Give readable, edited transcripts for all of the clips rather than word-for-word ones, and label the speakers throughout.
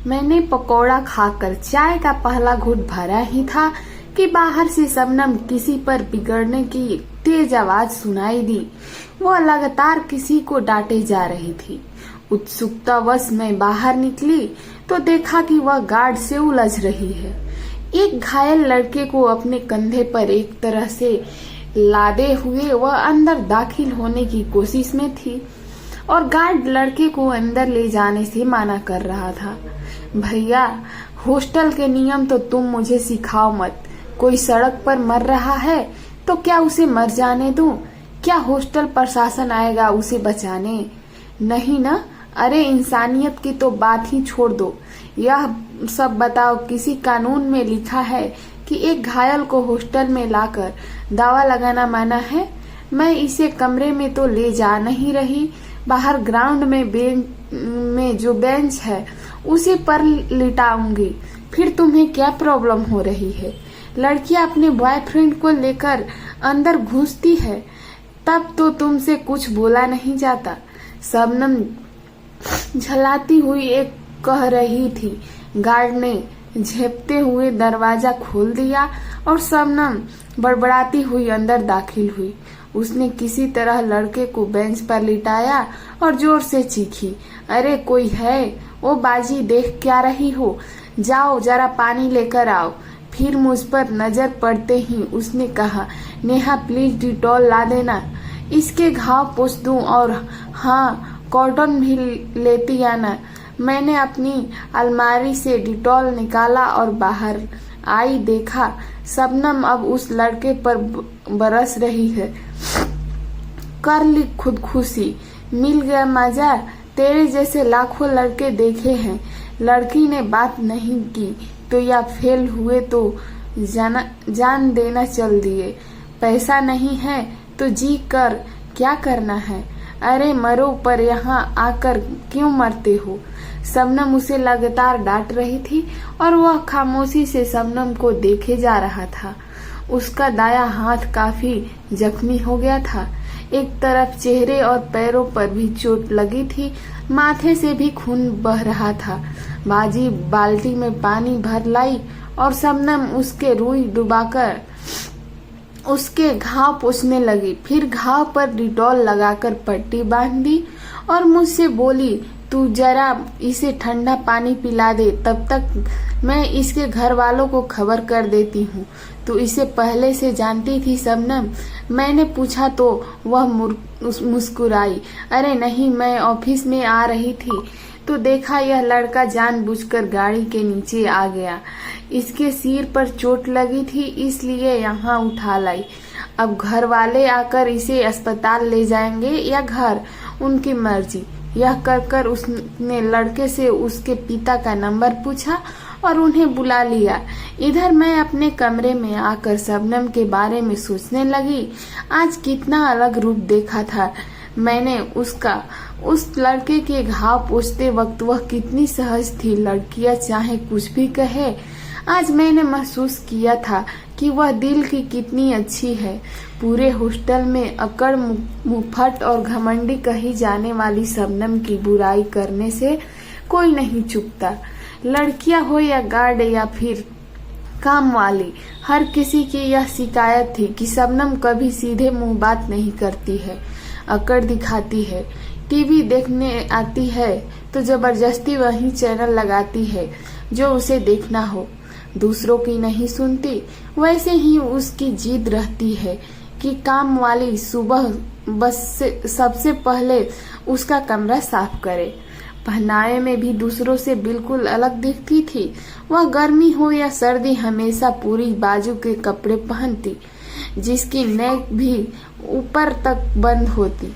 Speaker 1: मैंने पकौड़ा खाकर चाय का पहला घूंट भरा ही था कि बाहर से शबनम किसी पर बिगड़ने की तेज आवाज सुनाई दी। वह लगातार किसी को डांटे जा रही थी। उत्सुकतावश मैं बाहर निकली तो देखा कि वह गार्ड से उलझ रही है। एक घायल लड़के को अपने कंधे पर एक तरह से लादे हुए वह अंदर दाखिल होने की कोशिश में थी और गार्ड लड़के को अंदर ले जाने से मना कर रहा था। भैया, हॉस्टल के नियम तो तुम मुझे सिखाओ मत। कोई सड़क पर मर रहा है तो क्या उसे मर जाने दूं? क्या हॉस्टल प्रशासन आएगा उसे बचाने? नहीं ना। अरे इंसानियत की तो बात ही छोड़ दो। यह सब बताओ, किसी कानून में लिखा है कि एक घायल को हॉस्टल में लाकर दवा लगाना मना है? मैं इसे कमरे में तो ले जा नहीं रही, बाहर ग्राउंड में जो बेंच है उसी पर लिटाऊंगी। फिर तुम्हें क्या प्रॉब्लम हो रही है? लड़कियां अपने बॉयफ्रेंड को लेकर अंदर घुसती है तब तो तुमसे कुछ बोला नहीं जाता। शबनम झल्लाती हुई एक कह रही थी। गार्ड ने झेपते हुए दरवाजा खोल दिया और शबनम बड़बड़ाती हुई अंदर दाखिल हुई। उसने किसी तरह लड़के को बेंच पर लिटाया और जोर से चीखी, अरे कोई है? ओ बाजी, देख क्या रही हो? जाओ जरा पानी लेकर आओ। फिर मुझ पर नजर पड़ते ही उसने कहा, नेहा प्लीज डिटॉल ला देना, इसके घाव पोंछ दूं, और हाँ कॉटन भी लेती आना। मैंने अपनी अलमारी से डिटॉल निकाला और बाहर आई, देखा शबनम अब उस लड़के पर बरस रही है। कर ली खुदकुशी, मिल गया मजा। तेरे जैसे लाखों लड़के देखे हैं। लड़की ने बात नहीं की तो या फेल हुए तो जान देना चल दिए। पैसा नहीं है तो जी कर क्या करना है? अरे मरो, पर यहाँ आकर क्यों मरते हो? शबनम उसे लगातार डांट रही थी और वह खामोशी से शबनम को देखे जा रहा था। उसका दायां हाथ काफी जख्मी हो गया था। एक तरफ चेहरे और पैरों पर भी चोट लगी थी, माथे से भी खून बह रहा था। बाजी बाल्टी में पानी भर लाई और शबनम उसके रुई डुबाकर उसके घाव पोंछने लगी। फिर घाव पर डिटॉल लगाकर पट्टी बांध दी और मुझसे बोली, तू जरा इसे ठंडा पानी पिला दे, तब तक मैं इसके घर वालों को खबर कर देती हूँ। तू इसे पहले से जानती थी शबनम? मैंने पूछा तो वह मुस्कुराई। अरे नहीं, मैं ऑफिस में आ रही थी तो देखा यह लड़का जानबूझकर गाड़ी के नीचे आ गया। इसके सिर पर चोट लगी थी इसलिए यहाँ उठा लाई। अब घर वाले आकर इसे अस्पताल ले जाएंगे या घर, उनकी मर्जी। यह कर उसने लड़के से उसके पिता का नंबर पूछा और उन्हें बुला लिया। इधर मैं अपने कमरे में आकर शबनम के बारे में सोचने लगी। आज कितना अलग रूप देखा था मैंने उसका। उस लड़के के घाव पोंछते वक्त वह कितनी सहज थी। लड़कियां चाहे कुछ भी कहे, आज मैंने महसूस किया था कि वह दिल की कितनी अच्छी है। पूरे हॉस्टल में अकड़ मुफट और घमंडी कही जाने वाली शबनम की बुराई करने से कोई नहीं चूकता। लड़कियां हो या गार्ड या फिर काम वाली, हर किसी की यह शिकायत थी कि शबनम कभी सीधे मुंह बात नहीं करती है, अकड़ दिखाती है। टीवी देखने आती है तो जबरदस्ती वही चैनल लगाती है जो उसे देखना हो। दूसरों की नहीं सुनती। वैसे ही उसकी जिद रहती है कि काम वाली सुबह सबसे पहले उसका कमरा साफ करे। पहनावे में भी दूसरों से बिल्कुल अलग दिखती थी। वह गर्मी हो या सर्दी हमेशा पूरी बाजू के कपड़े पहनती, जिसकी नेक भी ऊपर तक बंद होती।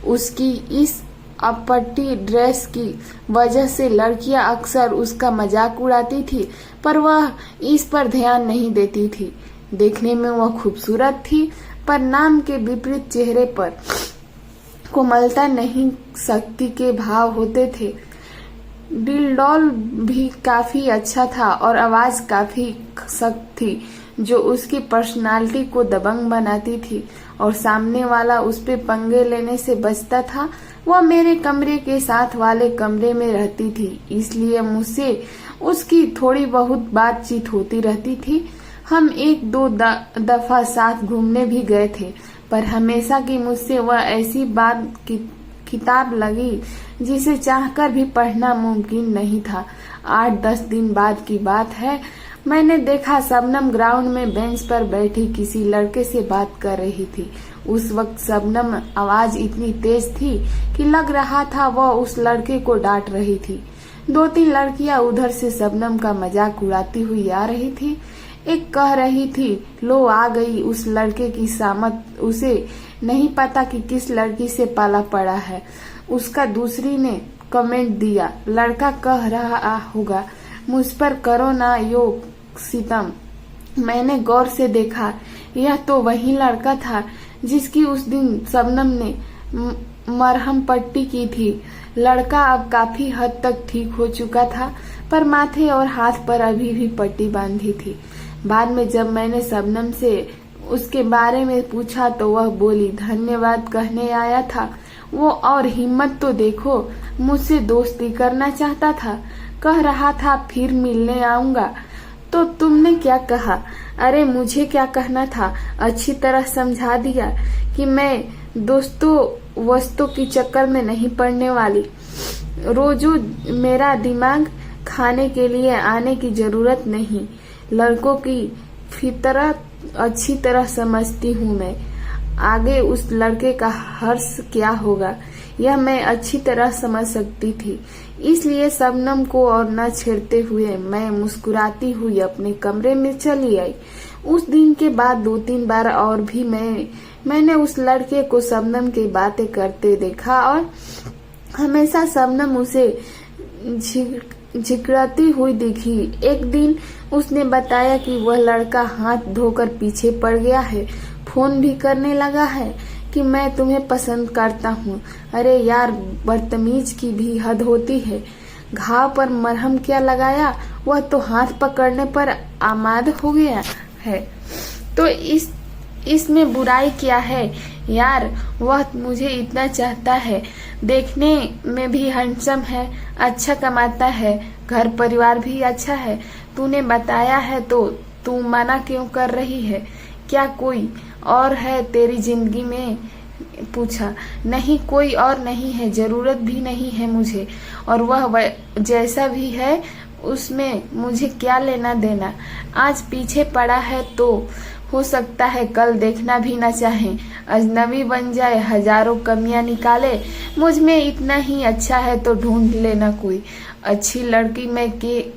Speaker 1: उसकी इस अपट्टी ड्रेस की वजह से लड़कियां अक्सर उसका मजाक उड़ाती थी, पर वह इस पर ध्यान नहीं देती थी। देखने में वह खूबसूरत थी, पर नाम के विपरीत चेहरे पर कोमलता नहीं, शक्ति के भाव होते थे। डिलडॉल भी काफी अच्छा था और आवाज काफी सख्त थी, जो उसकी पर्सनालिटी को दबंग बनाती थी और सामने वाला उस पे पंगे लेने से बचता था। वह मेरे कमरे के साथ वाले कमरे में रहती थी, इसलिए मुझसे उसकी थोड़ी बहुत बातचीत होती रहती थी। हम एक दो दफा साथ घूमने भी गए थे, पर हमेशा की मुझसे वह ऐसी बात की किताब लगी जिसे चाहकर भी पढ़ना मुमकिन नहीं था। 8-10 दिन बाद की बात है, मैंने देखा शबनम ग्राउंड में बेंच पर बैठी किसी लड़के से बात कर रही थी। उस वक्त शबनम आवाज इतनी तेज थी कि लग रहा था वह उस लड़के को डांट रही थी। 2-3 लड़कियां उधर से शबनम का मजाक उड़ाती हुई आ रही थी। एक कह रही थी, लो आ गई उस लड़के की सामत, उसे नहीं पता कि किस लड़की से पाला पड़ा है। उसका दूसरी ने कमेंट दिया, लड़का कह रहा होगा मुझ पर करो ना यो सितम। मैंने गौर से देखा, यह तो वही लड़का था जिसकी उस दिन शबनम ने मरहम पट्टी की थी। लड़का अब काफी हद तक ठीक हो चुका था, पर माथे और हाथ पर अभी भी पट्टी बांधी थी। बाद में जब मैंने शबनम से उसके बारे में पूछा तो वह बोली, धन्यवाद कहने आया था वो, और हिम्मत तो देखो, मुझसे दोस्ती करना चाहता था, कह रहा था फिर मिलने आऊंगा। तो तुमने क्या कहा? अरे मुझे क्या कहना था, अच्छी तरह समझा दिया कि मैं दोस्तों वस्तु की चक्कर में नहीं पड़ने वाली। रोजू मेरा दिमाग खाने के लिए आने की जरूरत नहीं। लड़कों की फितरत अच्छी तरह समझती हूँ मैं। आगे उस लड़के का हर्ष क्या होगा यह मैं अच्छी तरह समझ सकती थी, इसलिए शबनम को और न छेड़ते हुए मैं मुस्कुराती हुई अपने कमरे में चली आई। उस दिन के बाद 2-3 बार और भी मैंने उस लड़के को शबनम की बातें करते देखा और हमेशा शबनम उसे झिकड़ती हुई दिखी। एक दिन उसने बताया कि वह लड़का हाथ धोकर पीछे पड़ गया है, फोन भी करने लगा है कि मैं तुम्हें पसंद करता हूँ। अरे यार, बदतमीज की भी हद होती है। घाव पर मरहम क्या लगाया, वह तो हाथ पकड़ने पर आमाद हो गया है। तो इसमें बुराई क्या है यार? वह मुझे इतना चाहता है, देखने में भी हैंडसम है, अच्छा कमाता है, घर परिवार भी अच्छा है। तूने बताया है तो तू मना क्यों कर रही है? क्या कोई और है तेरी जिंदगी में? पूछा। नहीं, कोई और नहीं है, जरूरत भी नहीं है मुझे, और वह जैसा भी है उसमें मुझे क्या लेना देना। आज पीछे पड़ा है तो हो सकता है कल देखना भी न चाहे, अजनबी बन जाए, हजारों कमियां निकाले। मुझ में इतना ही अच्छा है तो ढूंढ लेना कोई अच्छी लड़की।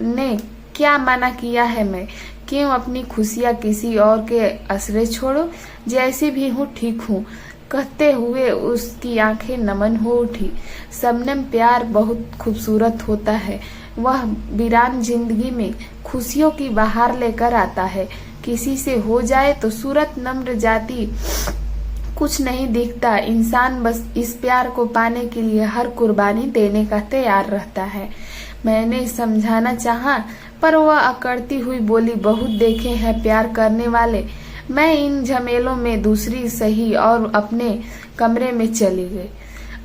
Speaker 1: ने क्या मना किया है? मैं क्यों अपनी खुशियां किसी और के असरे छोड़ो? जैसे भी हूँ ठीक हूँ, कहते हुए उसकी आंखें नमन हो उठी। शबनम, प्यार बहुत खूबसूरत होता है, वह वीरान जिंदगी में खुशियों की बहार लेकर आता है। किसी से हो जाए तो सूरत नम्र जाती कुछ नहीं दिखता। इंसान बस इस प्यार को पाने के लिए हर कुर्बानी देने का तैयार रहता है। मैंने समझाना चाहा, पर वह अकड़ती हुई बोली, बहुत देखे हैं प्यार करने वाले। मैं इन झमेलों में दूसरी सही और अपने कमरे में चली गई।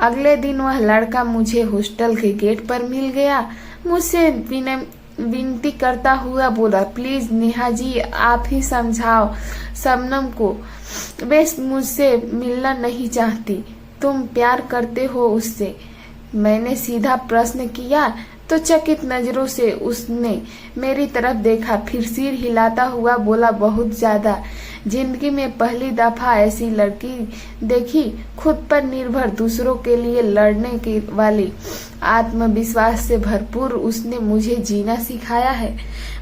Speaker 1: अगले दिन वह लड़का मुझे हॉस्टल के गेट पर मिल गया। मुझसे विनती करता हुआ बोला, प्लीज नेहा जी, आप ही समझाओ शबनम को, बेस मुझसे मिलना नहीं चाहती। तुम प्यार करते हो उससे? मैंने सीधा प्रश्न किया तो चकित नजरों से उसने मेरी तरफ देखा, फिर सिर हिलाता हुआ बोला, बहुत ज्यादा। जिंदगी में पहली दफा ऐसी लड़की देखी, खुद पर निर्भर, दूसरों के लिए लड़ने की वाली, आत्मविश्वास से भरपूर। उसने मुझे जीना सिखाया है,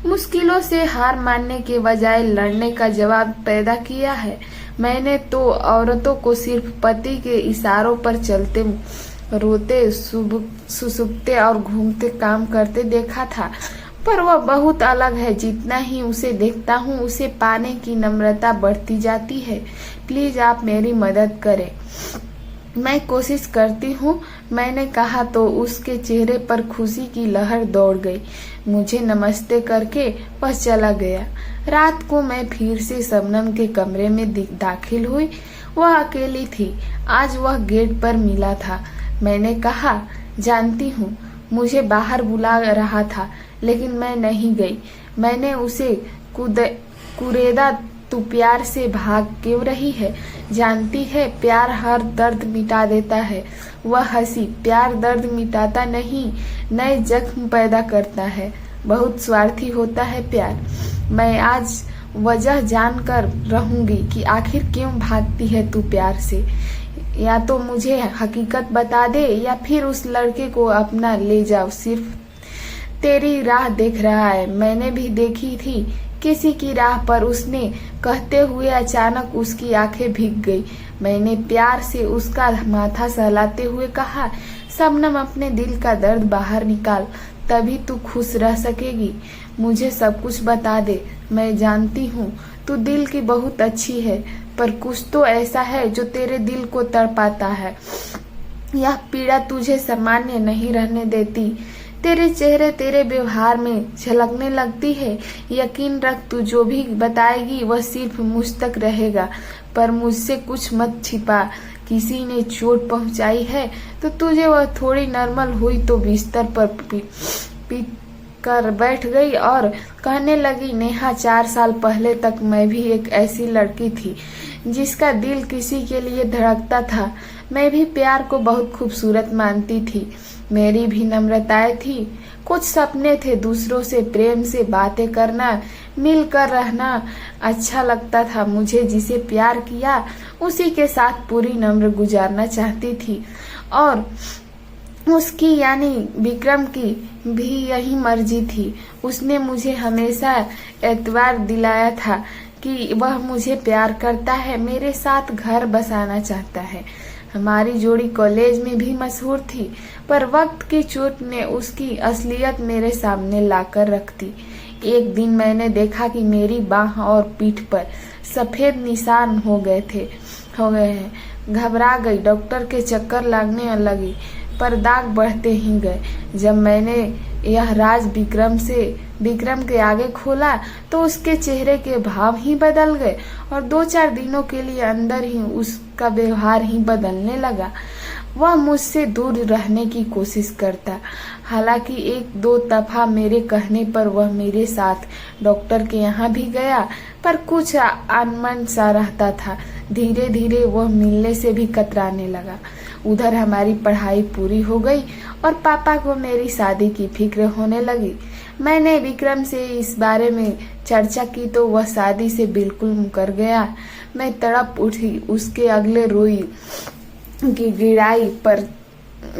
Speaker 1: मुश्किलों से हार मानने के बजाय लड़ने का जवाब पैदा किया है। मैंने तो औरतों को सिर्फ पति के इशारों पर चलते, रोते, सुसुप्ते और घूमते काम करते देखा था, पर वह बहुत अलग है। जितना ही उसे देखता हूँ उसे पाने की नम्रता बढ़ती जाती है। प्लीज आप मेरी मदद करें। मैं कोशिश करती हूँ, मैंने कहा तो उसके चेहरे पर खुशी की लहर दौड़ गई। मुझे नमस्ते करके वह चला गया। रात को मैं फिर से शबनम के कमरे में दाखिल हुई। वह अकेली थी। आज वह गेट पर मिला था। मैंने कहा, जानती हूँ मुझे बाहर बुला रहा था, लेकिन मैं नहीं गई। मैंने उसे कुरेदा, तू प्यार से भाग क्यों रही है? जानती है प्यार हर दर्द मिटा देता है। वह हंसी, प्यार दर्द मिटाता नहीं, नए जख्म पैदा करता है। बहुत स्वार्थी होता है प्यार। मैं आज वजह जानकर रहूंगी कि आखिर क्यों भागती है तू प्यार से। या तो मुझे हकीकत बता दे या फिर उस लड़के को अपना ले जाओ। सिर्फ तेरी राह देख रहा है। मैंने भी देखी थी किसी की राह पर, उसने कहते हुए अचानक उसकी आंखें भीग गई। मैंने प्यार से उसका माथा सहलाते हुए कहा, शबनम अपने दिल का दर्द बाहर निकाल, तभी तू खुश रह सकेगी। मुझे सब कुछ बता दे। मैं जानती हूँ तू दिल की बहुत अच्छी है, पर कुछ तो ऐसा है जो तेरे दिल को तड़पाता है। यह पीड़ा तुझे सामान्य नहीं रहने देती। तेरे चेहरे, तेरे व्यवहार में झलकने लगती है। यकीन रख, तू जो भी बताएगी वह सिर्फ मुझ तक रहेगा, पर मुझसे कुछ मत छिपा। किसी ने चोट पहुंचाई है तो तुझे वह थोड़ी नॉर्मल हुई तो बिस्तर पर पीट कर बैठ गई और कहने लगी, नेहा 4 साल पहले तक मैं भी एक ऐसी लड़की थी जिसका दिल किसी के लिए धड़कता था। मैं भी प्यार को बहुत खूबसूरत मानती थी। मेरी भी नम्रताएं थी, कुछ सपने थे। दूसरों से प्रेम से बातें करना, मिलकर रहना अच्छा लगता था। मुझे जिसे प्यार किया उसी के साथ पूरी नम्र गुजारना चाहती थी, और उसकी यानी विक्रम की भी यही मर्जी थी। उसने मुझे हमेशा एतबार दिलाया था कि वह मुझे प्यार करता है, मेरे साथ घर बसाना चाहता है। हमारी जोड़ी कॉलेज में भी मशहूर थी, पर वक्त की चोट ने उसकी असलियत मेरे सामने लाकर रख दी। एक दिन मैंने देखा कि मेरी बाह और पीठ पर सफेद निशान हो गए हैं। घबरा गई, डॉक्टर के चक्कर लगने लगी, पर दाग बढ़ते ही गए। जब मैंने यह राज विक्रम के आगे खोला तो उसके चेहरे के भाव ही बदल गए, और 2-4 दिनों के लिए अंदर ही उसका व्यवहार ही बदलने लगा। वह मुझसे दूर रहने की कोशिश करता। हालांकि 1-2 दफा मेरे कहने पर वह मेरे साथ डॉक्टर के यहाँ भी गया, पर कुछ अनमन सा रहता था। धीरे धीरे वह मिलने से भी कतराने लगा। उधर हमारी पढ़ाई पूरी हो गई और पापा को मेरी शादी की फिक्र होने लगी। मैंने विक्रम से इस बारे में चर्चा की तो वह शादी से बिल्कुल मुकर गया। मैं तड़प उठी, उसके अगले रोई की गिराई पर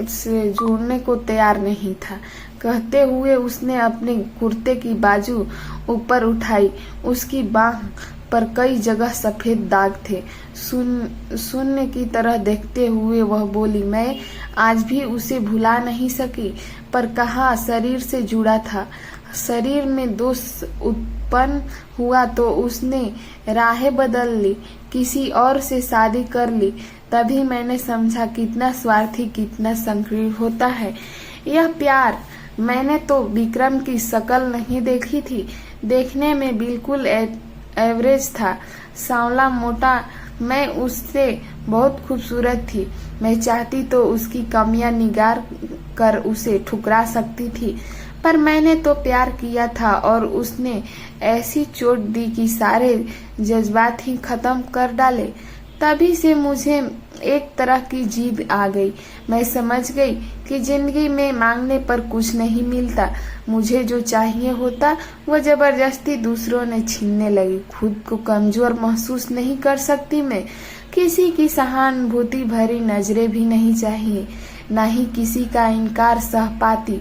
Speaker 1: से जुड़ने को तैयार नहीं था। कहते हुए उसने अपने कुर्ते की बाजू ऊपर उठाई। उसकी बाह पर कई जगह सफेद दाग थे। शून्य की तरह देखते हुए वह बोली, मैं आज भी उसे भुला नहीं सकी, पर कहाँ शरीर से जुड़ा था। शरीर में दोष उत्पन्न हुआ तो उसने राहें बदल ली, किसी और से शादी कर ली। तभी मैंने समझा कितना स्वार्थी, कितना संकीर्ण होता है यह प्यार। मैंने तो विक्रम की शक्ल नहीं देखी थी। देखने में बिल्कुल एवरेज था, सांवला मोटा। मैं उससे बहुत खूबसूरत थी। मैं चाहती तो उसकी कमियां निगार कर उसे ठुकरा सकती थी, पर मैंने तो प्यार किया था और उसने ऐसी चोट दी कि सारे जज्बात ही खत्म कर डाले। तभी से मुझे एक तरह की जिद आ गई। मैं समझ गई कि जिंदगी में मांगने पर कुछ नहीं मिलता। मुझे जो चाहिए होता वो जबरदस्ती दूसरों ने छीनने लगी। खुद को कमजोर महसूस नहीं कर सकती मैं। किसी की सहानुभूति भरी नजरें भी नहीं चाहिए, न ही किसी का इनकार सह पाती।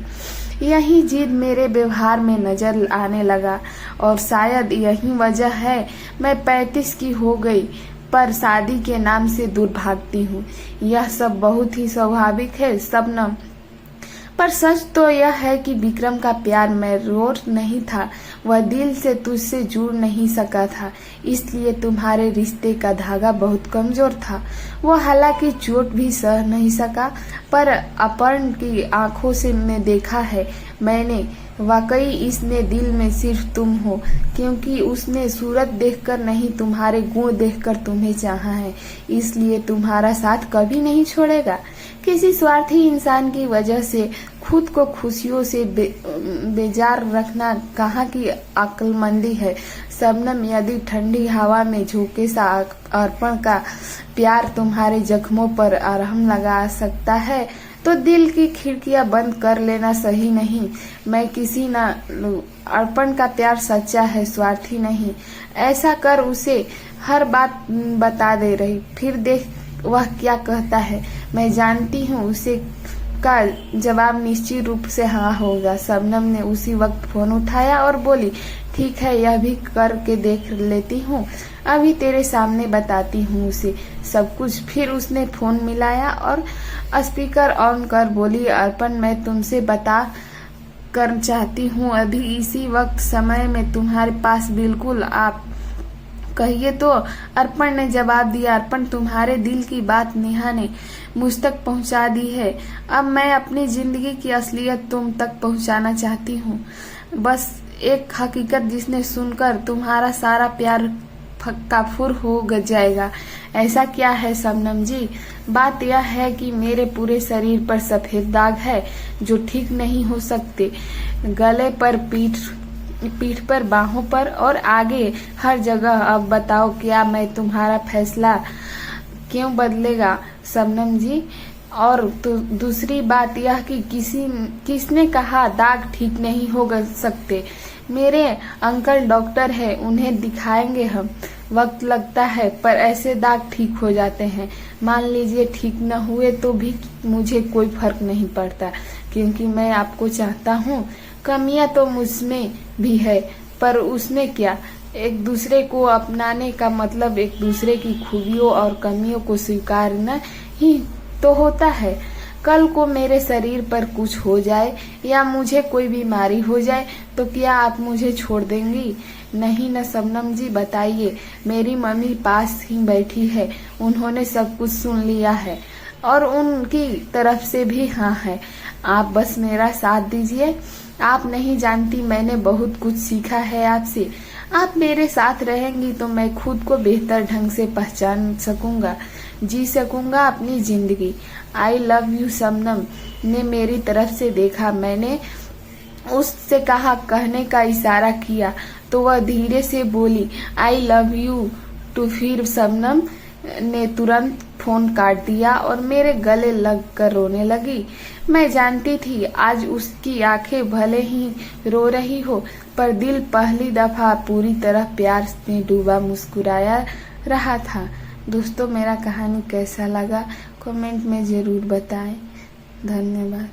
Speaker 1: यही जिद मेरे व्यवहार में नजर आने लगा, और शायद यही वजह है मैं 35 की हो गई पर शादी के नाम से दूर भागती हूँ। यह सब बहुत ही स्वाभाविक है शबनम, पर सच तो यह है कि विक्रम का प्यार महजूर नहीं था। वह दिल से तुझसे जुड़ नहीं सका था, इसलिए तुम्हारे रिश्ते का धागा बहुत कमजोर था। वो हालांकि चोट भी सह नहीं सका, पर अपर्ण की आंखों से मैं देखा है मैंने, वाकई इसने दिल में सिर्फ तुम हो, क्योंकि उसने सूरत देखकर नहीं तुम्हारे गुण देखकर तुम्हें चाहा है, इसलिए तुम्हारा साथ कभी नहीं छोड़ेगा। किसी स्वार्थी इंसान की वजह से खुद को खुशियों से बेजार रखना कहाँ की अक्लमंदी है। शबनम, यदि ठंडी हवा में झोंके सा अर्पण का प्यार तुम्हारे जख्मों पर आराम लगा सकता है तो दिल की खिड़कियां बंद कर लेना सही नहीं। मैं किसी न अर्पण का प्यार सच्चा है, स्वार्थी नहीं। ऐसा कर उसे हर बात बता दे रही, फिर देख वह क्या कहता है। मैं जानती हूँ उसे का जवाब निश्चित रूप से हाँ होगा। शबनम ने उसी वक्त फोन उठाया और बोली, ठीक है, यह भी करके देख लेती हूँ, अभी तेरे सामने बताती हूँ उसे सब कुछ। फिर उसने फोन मिलाया और स्पीकर ऑन कर बोली, अर्पण, मैं तुमसे बता कर चाहती हूँ अभी इसी वक्त समय में तुम्हारे पास बिल्कुल आप कहिए तो। अर्पण ने जवाब दिया, अर्पण, तुम्हारे दिल की बात नेहा ने मुझ तक पहुंचा दी है। अब मैं अपनी जिंदगी की असलियत तुम तक पहुंचाना चाहती हूँ। बस एक हकीकत जिसने सुनकर तुम्हारा सारा प्यार फक्का फुर हो जाएगा। ऐसा क्या है शबनम जी? बात यह है कि मेरे पूरे शरीर पर सफेद दाग है जो ठीक नहीं हो सकते। गले पर, पीठ पर, बाहों पर और आगे हर जगह। अब बताओ, क्या मैं तुम्हारा फैसला क्यों बदलेगा शबनम जी? और तो दूसरी बात यह कि किसने कहा दाग ठीक नहीं हो सकते? मेरे अंकल डॉक्टर है, उन्हें दिखाएंगे हम। वक्त लगता है पर ऐसे दाग ठीक हो जाते हैं। मान लीजिए ठीक न हुए तो भी मुझे कोई फर्क नहीं पड़ता, क्योंकि मैं आपको चाहता हूँ। कमियां तो मुझमें भी है, पर उसमें क्या? एक दूसरे को अपनाने का मतलब एक दूसरे की खूबियों और कमियों को स्वीकारना ही तो होता है। कल को मेरे शरीर पर कुछ हो जाए या मुझे कोई बीमारी हो जाए तो क्या आप मुझे छोड़ देंगी? नहीं न शबनम जी, बताइए। मेरी मम्मी पास ही बैठी है, उन्होंने सब कुछ सुन लिया है और उनकी तरफ से भी हाँ है। आप बस मेरा साथ दीजिए। आप नहीं जानती, मैंने बहुत कुछ सीखा है आपसे। आप मेरे साथ रहेंगी तो मैं खुद को बेहतर ढंग से पहचान सकूंगा, जी सकूंगा अपनी जिंदगी। आई लव यू शबनम ने मेरी तरफ से देखा। मैंने उससे कहा, कहने का इशारा किया तो वह धीरे से बोली, आई लव यू टू। फिर शबनम ने तुरंत फोन काट दिया और मेरे गले लग कर रोने लगी। मैं जानती थी आज उसकी आंखें भले ही रो रही हो, पर दिल पहली दफा पूरी तरह प्यार में डूबा मुस्कुराया रहा था। दोस्तों, मेरा कहानी कैसा लगा कमेंट में जरूर बताएं। धन्यवाद।